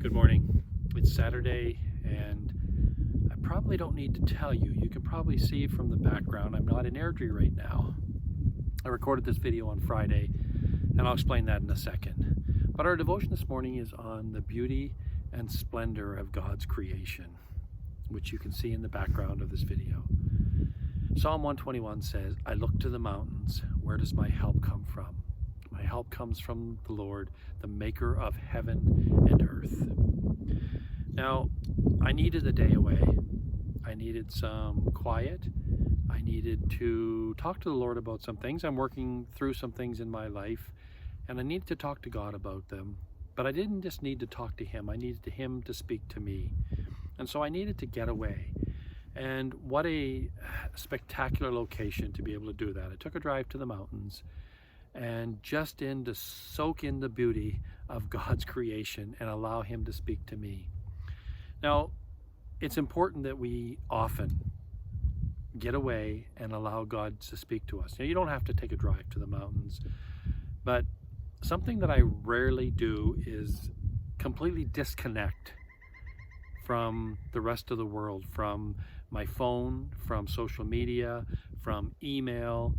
Good morning. It's Saturday, and I probably don't need to tell you. You can probably see from the background I'm not in Airdrie right now. I recorded this video on Friday, and I'll explain that in a second. But our devotion this morning is on the beauty and splendor of God's creation, which you can see in the background of this video. Psalm 121 says, "I look to the mountains. Where does my help come from? My help comes from the Lord, the maker of heaven and earth." Now, I needed a day away. I needed some quiet. I needed to talk to the Lord about some things. I'm working through some things in my life, and I needed to talk to God about them. But I didn't just need to talk to Him. I needed Him to speak to me. And so I needed to get away. And what a spectacular location to be able to do that. I took a drive to the mountains and just in to soak in the beauty of God's creation and allow Him to speak to me. Now, it's important that we often get away and allow God to speak to us. Now, you don't have to take a drive to the mountains, but something that I rarely do is completely disconnect from the rest of the world, from my phone, from social media, from email.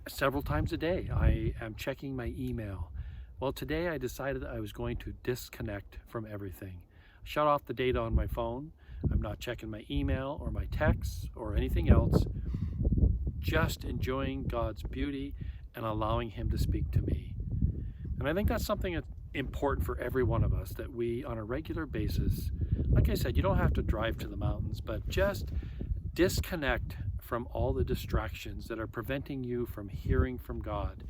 Several times a day I am checking my email. Well, today I decided I was going to disconnect from everything. Shut off the data on my phone. I'm not checking my email or my texts or anything else. Just enjoying God's beauty and allowing Him to speak to me. And I think that's something that's important for every one of us, that we on a regular basis, like I said, you don't have to drive to the mountains, but just disconnect from all the distractions that are preventing you from hearing from God.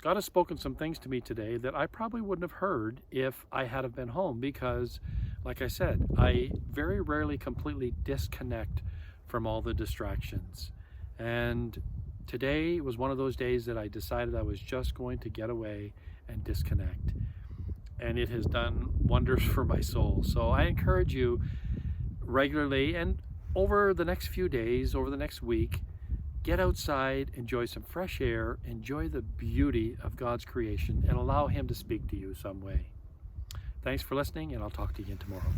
God has spoken some things to me today that I probably wouldn't have heard if I had have been home, because, like I said, I very rarely completely disconnect from all the distractions. And today was one of those days that I decided I was just going to get away and disconnect. And it has done wonders for my soul. So I encourage you regularly and over the next few days, over the next week, get outside, enjoy some fresh air, enjoy the beauty of God's creation, and allow Him to speak to you some way. Thanks for listening, and I'll talk to you again tomorrow.